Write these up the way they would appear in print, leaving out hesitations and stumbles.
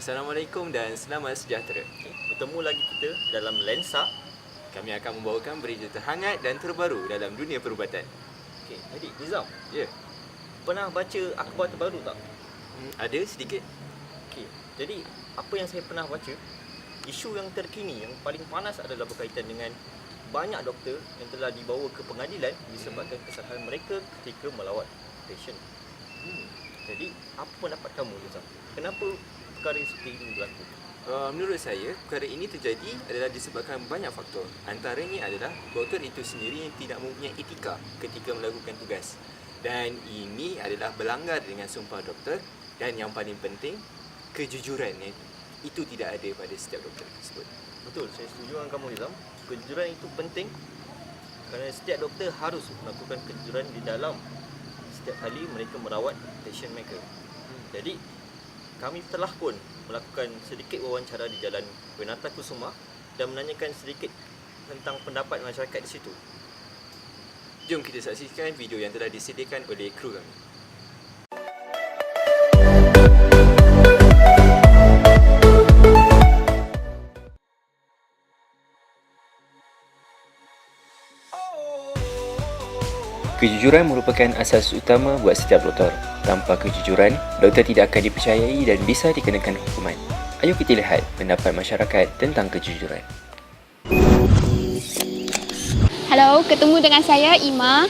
Assalamualaikum dan selamat sejahtera. Bertemu lagi kita dalam Lensa. Kami akan membawakan berita terhangat dan terbaru dalam dunia perubatan. Okey, Adik Nizam, Ya, pernah baca akhbar terbaru tak? ada sedikit. Okey, jadi apa yang saya pernah baca, isu yang terkini yang paling panas adalah berkaitan dengan banyak doktor yang telah dibawa ke pengadilan disebabkan kesalahan mereka ketika melawat pasien. Jadi, apa pendapat kamu, Nizam? Kenapa perkara seperti ini berlaku? Menurut saya, perkara ini terjadi adalah disebabkan banyak faktor. Antaranya adalah doktor itu sendiri yang tidak mempunyai etika ketika melakukan tugas. Dan ini adalah berlanggar dengan sumpah doktor. Dan yang paling penting, kejujuran itu tidak ada pada setiap doktor tersebut. Betul, saya setuju dengan kamu, Nizam. Kejujuran itu penting kerana setiap doktor harus melakukan kejujuran di dalam setiap kali mereka merawat pasien mereka. Jadi, kami telah pun melakukan sedikit wawancara di Jalan Wenata Kusuma dan menanyakan sedikit tentang pendapat masyarakat di situ. Jom kita saksikan video yang telah disediakan oleh kru kami. Kejujuran merupakan asas utama buat setiap doktor. Tanpa kejujuran, doktor tidak akan dipercayai dan bisa dikenakan hukuman. Ayo kita lihat pendapat masyarakat tentang kejujuran. Halo, ketemu dengan saya Ima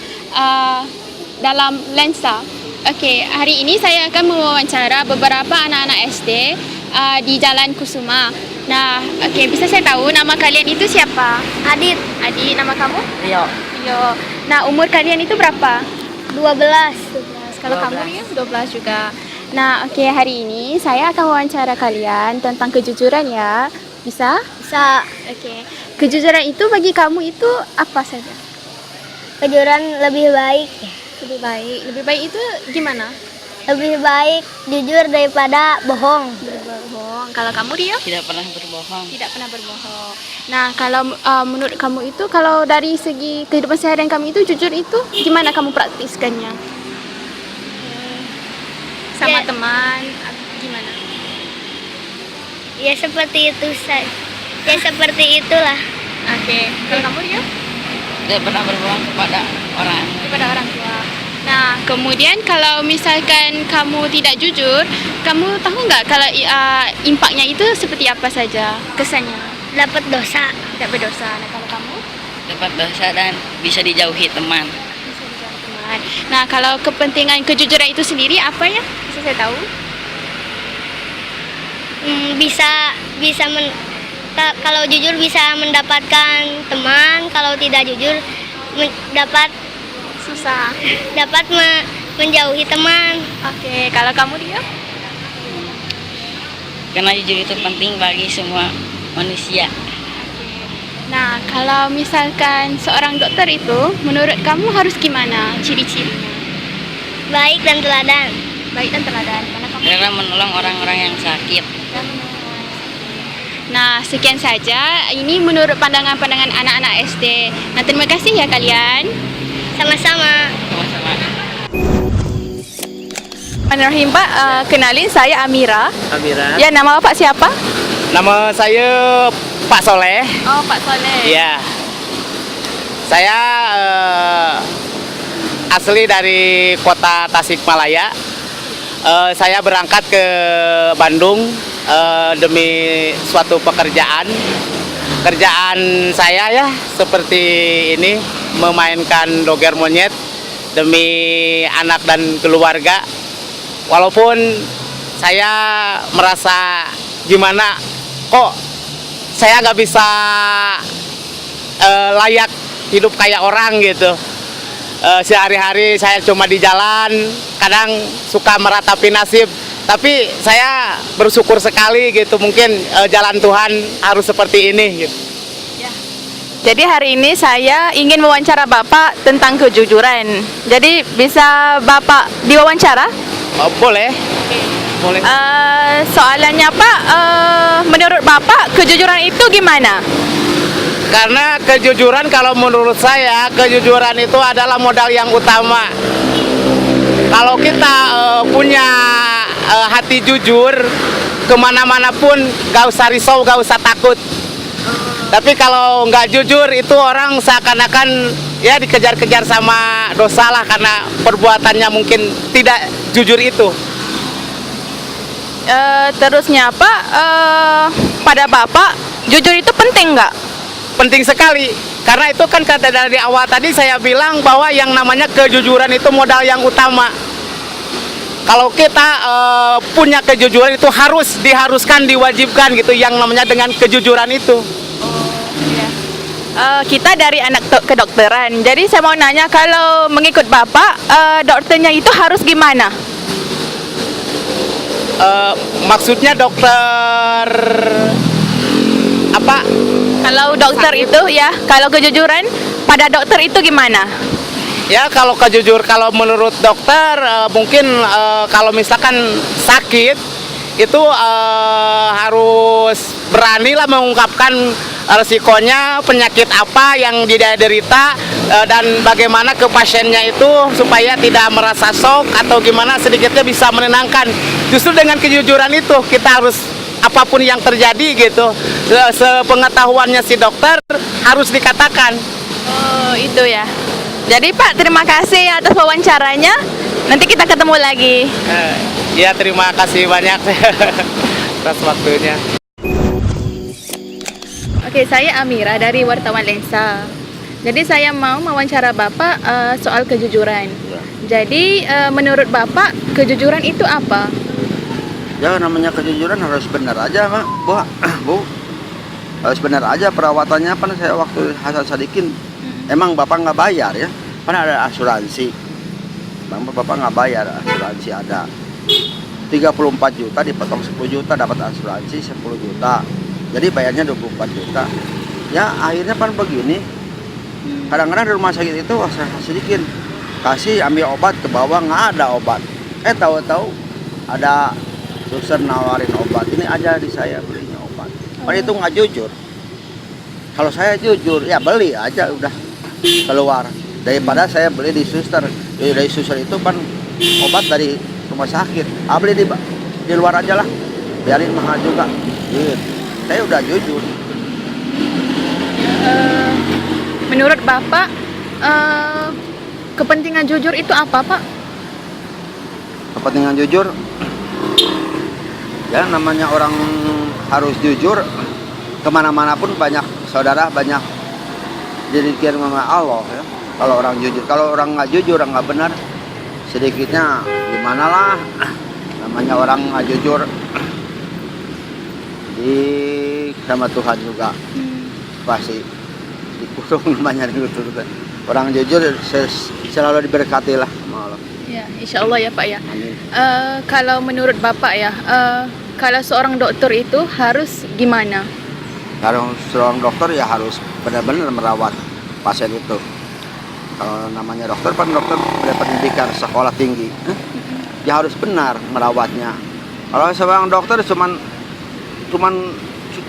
dalam Lensa. Okey, hari ini saya akan mewawancara beberapa anak-anak SD di Jalan Kusuma. Nah, okey, bisa saya tahu nama kalian itu siapa? Adit, Adik, nama kamu? Rio, Yo. Nah, umur kalian itu berapa? 12. Kalau kamu ya 12 juga. Nah, okey, hari ini saya akan wawancara kalian tentang kejujuran ya. Bisa? Bisa. Okey. Kejujuran itu bagi kamu itu apa saja? Kejujuran lebih baik. Lebih baik. Lebih baik itu gimana? Lebih baik jujur daripada bohong. Berbohong. Kalau kamu Rio? Tidak pernah berbohong. Tidak pernah berbohong. Nah, kalau menurut kamu itu, kalau dari segi kehidupan seharian kamu itu, jujur itu gimana kamu praktiskannya? Sama Ya. teman, gimana? Ya seperti itu saya. Ya seperti itulah. Oke. Kalau kamu Rio? Tidak pernah berbohong kepada orang. Kepada orang tua. Nah, kemudian kalau misalkan kamu tidak jujur, kamu tahu nggak kalau impaknya itu seperti apa saja kesannya? Dapat dosa. Tidak berdosa. Nah, kalau kamu? Dapat dosa dan bisa dijauhi teman. Bisa dijauhi teman. Nah, kalau kepentingan kejujuran itu sendiri apa ya? Bisa saya tahu? Kalau jujur bisa mendapatkan teman, kalau tidak jujur dapat Susah. menjauhi teman. Oke, kalau kamu dia? Karena jujur itu penting bagi semua manusia. Nah, kalau misalkan seorang dokter itu, menurut kamu harus gimana ciri-cirinya? Baik dan teladan. Baik dan teladan. Karena kamu Karena menolong orang-orang yang sakit. Nah, sekian saja. Ini menurut pandangan-pandangan anak-anak SD. Nah, terima kasih ya kalian. Sama-sama. Sama-sama. Bismillahirrahmanirrahim, Pak. Kenalin, saya Amira. Amira, Ya, nama Bapak siapa? Nama saya Pak Soleh. Oh, Pak Soleh. Iya. Saya asli dari kota Tasikmalaya. Saya berangkat ke Bandung demi suatu pekerjaan. Kerjaan saya ya seperti ini, memainkan doger monyet demi anak dan keluarga. Walaupun saya merasa gimana, kok saya nggak bisa layak hidup kayak orang gitu. Sehari-hari saya cuma di jalan, kadang suka meratapi nasib. Tapi saya bersyukur sekali gitu, mungkin jalan Tuhan harus seperti ini gitu. Jadi hari ini saya ingin mewawancara Bapak tentang kejujuran. Jadi bisa Bapak diwawancara? Boleh? Boleh. Soalannya Pak, menurut Bapak kejujuran itu gimana? Karena kejujuran, kalau menurut saya, kejujuran itu adalah modal yang utama. Kalau kita punya hati jujur, kemana-mana pun gak usah risau, gak usah takut. Tapi kalau nggak jujur itu orang seakan-akan ya dikejar-kejar sama dosa lah karena perbuatannya mungkin tidak jujur itu. Terusnya Pak, pada Bapak jujur itu penting nggak? Penting sekali karena itu kan kata dari awal tadi saya bilang bahwa yang namanya kejujuran itu modal yang utama. Kalau kita punya kejujuran itu diharuskan, diwajibkan gitu yang namanya dengan kejujuran itu. Kita dari anak kedokteran, jadi saya mau nanya kalau mengikut Bapak, dokternya itu harus gimana? Maksudnya dokter apa? Kalau dokter itu ya, kalau kejujuran pada dokter itu gimana? Ya kalau kalau menurut dokter mungkin kalau misalkan sakit itu harus beranilah mengungkapkan resikonya, penyakit apa yang dia derita dan bagaimana ke pasiennya itu supaya tidak merasa shock atau gimana sedikitnya bisa menenangkan. Justru dengan kejujuran itu kita harus apapun yang terjadi gitu sepengetahuannya si dokter harus dikatakan. Oh itu ya. Jadi Pak terima kasih atas wawancaranya. Nanti kita ketemu lagi. Ya terima kasih banyak atas waktunya. Oke, saya Amira dari Wartawan Lensa. Jadi saya mau mewawancara Bapak soal kejujuran. Jadi menurut Bapak kejujuran itu apa? Ya namanya kejujuran harus benar aja Pak, Bu. Harus benar aja perawatannya. Kan saya waktu Hasan Sadikin emang Bapak nggak bayar ya. Kan ada asuransi. Bapak nggak bayar, asuransi ada 34 juta dipotong 10 juta dapat asuransi 10 juta. Jadi bayarnya 24 juta. Ya akhirnya kan begini. Kadang-kadang di rumah sakit itu sedikit kasih ambil obat ke bawah nggak ada obat. Tahu-tahu ada suster nawarin obat. Ini aja di saya belinya obat. Kan itu nggak jujur. Kalau saya jujur ya beli aja udah keluar. Daripada saya beli di suster. Dari suster itu kan obat dari rumah sakit. Beli di luar aja lah. Biarin mahal juga. Gitu. Saya udah jujur. Menurut Bapak, kepentingan jujur itu apa, Pak? Kepentingan jujur, ya namanya orang harus jujur. Kemana-mana pun banyak saudara, banyak didikin sama Allah. Ya. Kalau orang jujur, kalau orang nggak jujur, orang nggak benar, sedikitnya gimana lah. Namanya orang nggak jujur. Sama Tuhan juga pasti dikurung namanya gitu. Orang jujur selalu diberkati lah sama Allah. Ya, insya Allah ya Pak ya. Kalau menurut Bapak ya, kalau seorang dokter itu harus gimana? Kalau seorang dokter ya harus benar-benar merawat pasien itu. Kalau namanya dokter kan dokter berpendidikan sekolah tinggi, dia harus benar merawatnya. Kalau seorang dokter cuman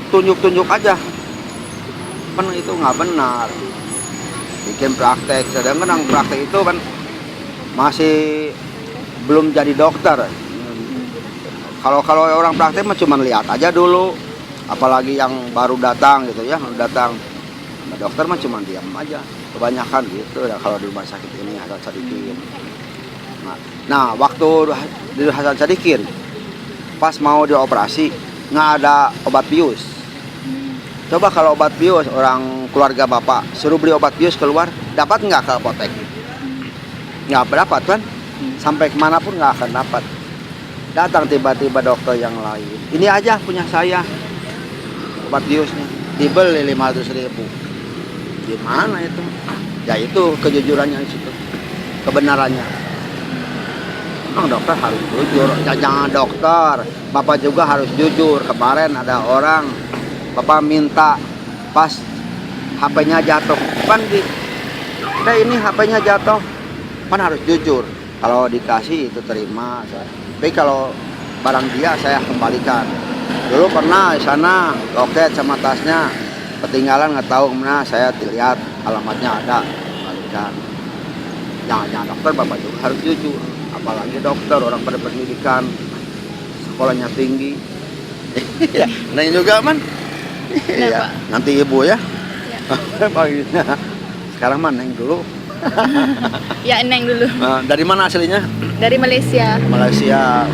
tunjuk-tunjuk aja, kan itu nggak benar. Bikin praktek, sedangkan yang praktek itu kan masih belum jadi dokter. Kalau orang praktek mah cuma lihat aja dulu, apalagi yang baru datang gitu ya, datang dokter mah cuma diam aja, kebanyakan gitu. Kalau di rumah sakit ini Hasan Sadikin. Nah waktu di Hasan Sadikin pas mau dioperasi nggak ada obat bius. Coba kalau obat bius orang keluarga Bapak suruh beli obat bius keluar, dapat nggak ke apotek? Nggak dapat kan? Sampai kemanapun nggak akan dapat. Datang tiba-tiba dokter yang lain. Ini aja punya saya obat biusnya, dibeli 500.000. Gimana itu? Ya itu kejujurannya di situ, kebenarannya. Memang dokter harus jujur. Jangan dokter, Bapak juga harus jujur. Kemarin ada orang Bapak minta pas HP-nya jatuh, kan udah ini HP-nya jatuh, kan harus jujur. Kalau dikasih itu terima, tapi kalau barang dia saya kembalikan. Dulu pernah di sana loket sama tasnya ketinggalan, nggak tahu kemana, saya lihat alamatnya ada, kembalikan. Jangan dokter, Bapak juga harus jujur. Apalagi dokter orang berpendidikan, sekolahnya tinggi, Iya, neng juga man. Iya, Kenapa? nanti ibu ya. Ya. Panggilnya. Sekarang man neng dulu. Ya, Neng dulu. Dari mana aslinya? Dari Malaysia. Malaysia.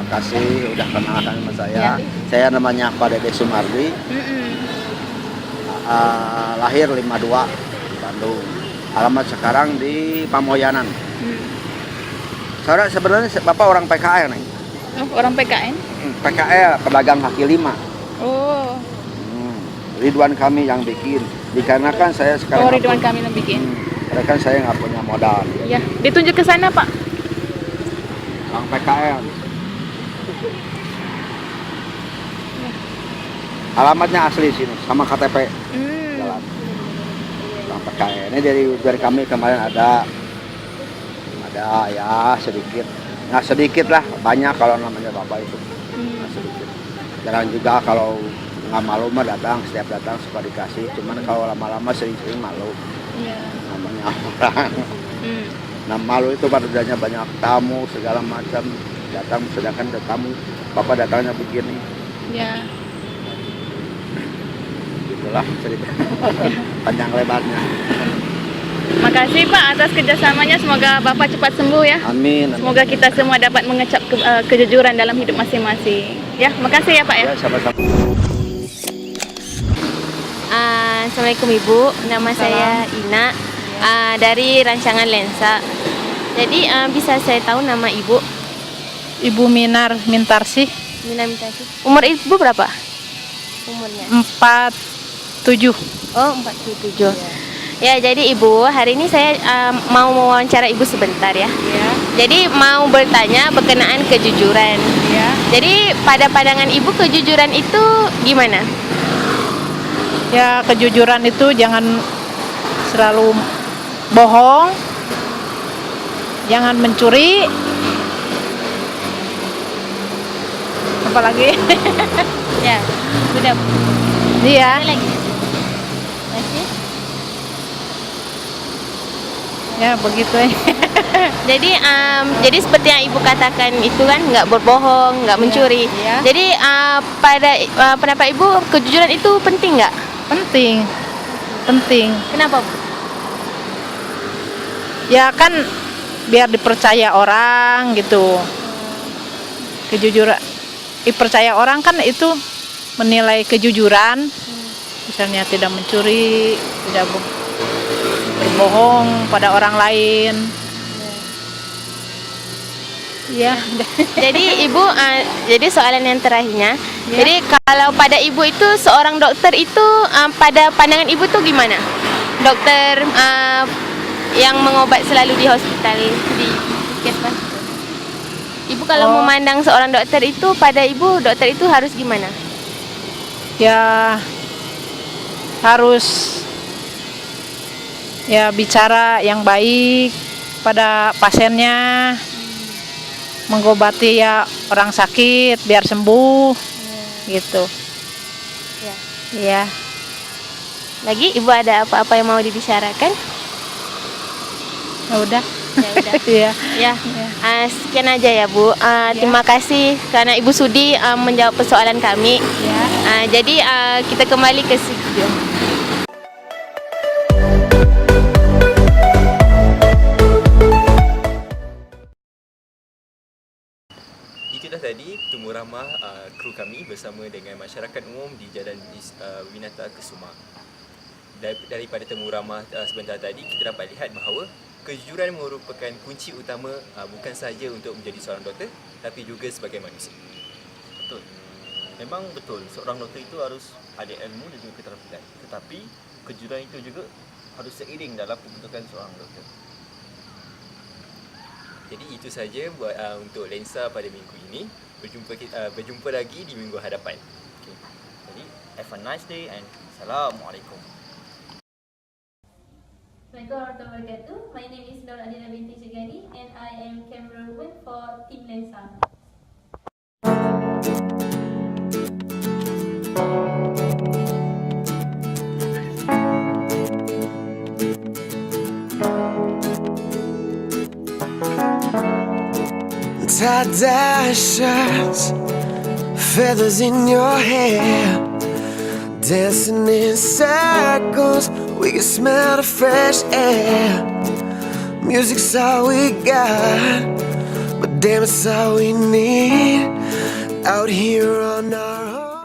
Makasih udah kenalkan sama saya. Ya. Saya namanya Pak Dede Sumardi. Lahir 52 di Bandung. Alamat sekarang di Pamoyanan. Saudara sebenarnya Bapak orang PKL nih. Oh, orang PKN? PKL, pedagang kaki lima. Oh. Ridwan kami yang bikin. Dikarenakan saya sekarang Oh, Ridwan kami yang bikin. karena kan saya nggak punya modal. Ya, ditunjuk ke sana, Pak. Orang PKL. Alamatnya asli sini sama KTP. Jalan. Orang PKL. Ini dari kami kemarin ada ya sedikit. Nggak sedikit lah, banyak kalau namanya Bapak itu. Nggak sedikit. Jarang juga kalau nggak malu mah datang, setiap datang suka dikasih. Cuman kalau lama-lama sering-sering malu. Iya. Namanya orang. Nah malu itu padanya banyak tamu segala macam datang, sedangkan ada tamu Bapak datangnya begini. Ya. Itulah cerita panjang lebarnya. Makasih Pak atas kerjasamanya. Semoga Bapak cepat sembuh ya. Amin. Semoga kita semua dapat mengecap kejujuran dalam hidup masing-masing. Ya, makasih ya Pak ya. Ya, sama-sama. Assalamualaikum Ibu, nama saya Ina dari rancangan Lensa. Jadi bisa saya tahu nama Ibu? Ibu Minar Mintarsih. Minar Mintarsih. Umur Ibu berapa? Umurnya? 47. Oh, 47. Ya, jadi Ibu, hari ini saya mau mewawancara Ibu sebentar ya. Jadi mau bertanya berkenaan kejujuran. Jadi pada pandangan Ibu kejujuran itu gimana? Ya, kejujuran itu jangan selalu bohong, jangan mencuri, apalagi Ya, sudah. iya. Ada lagi? Masih? Ya begitu. Jadi seperti yang Ibu katakan itu kan nggak berbohong, nggak mencuri. Iya. Jadi pada pendapat Ibu kejujuran itu penting nggak? Penting. Kenapa, Bu? Ya kan biar dipercaya orang gitu. Kejujuran dipercaya orang kan itu menilai kejujuran. Misalnya tidak mencuri, tidak berbohong pada orang lain. Ya. Jadi Ibu, jadi soalan yang terakhirnya. Jadi kalau pada Ibu itu seorang dokter itu pada pandangan Ibu tuh gimana? Dokter yang mengobat selalu di hospital di puskesmas. Ibu kalau memandang seorang dokter itu pada Ibu dokter itu harus gimana? Ya harus ya bicara yang baik pada pasiennya, mengobati ya orang sakit biar sembuh gitu. Ya. Lagi Ibu ada apa-apa yang mau dibicarakan? Ya udah. Ya udah. Iya. Ya. Sekian aja ya Bu. Terima kasih karena Ibu sudi menjawab persoalan kami. Jadi kita kembali ke studio. Itulah tadi temu ramah kru kami bersama dengan masyarakat umum di Jalan Winata Kusuma. Daripada temu ramah sebentar tadi, kita dapat lihat bahawa kejujuran merupakan kunci utama bukan sahaja untuk menjadi seorang doktor, tapi juga sebagai manusia. Betul. Memang betul, seorang doktor itu harus ada ilmu dan juga keterampilan. Tetapi kejujuran itu juga harus seiring dalam pembentukan seorang doktor. Jadi itu saja buat untuk Lensa pada minggu ini. Berjumpa lagi di minggu hadapan. Okay. Jadi have a nice day and Assalamualaikum. Assalamualaikum warahmatullahi wabarakatuh. My name is Nur Adina binti Jegani and I am camerawoman for Team Lensa. Tak dahsyat feathers in your hair, dancing in circles. We can smell the fresh air. Music's all we got, but damn, it's all we need. Out here on our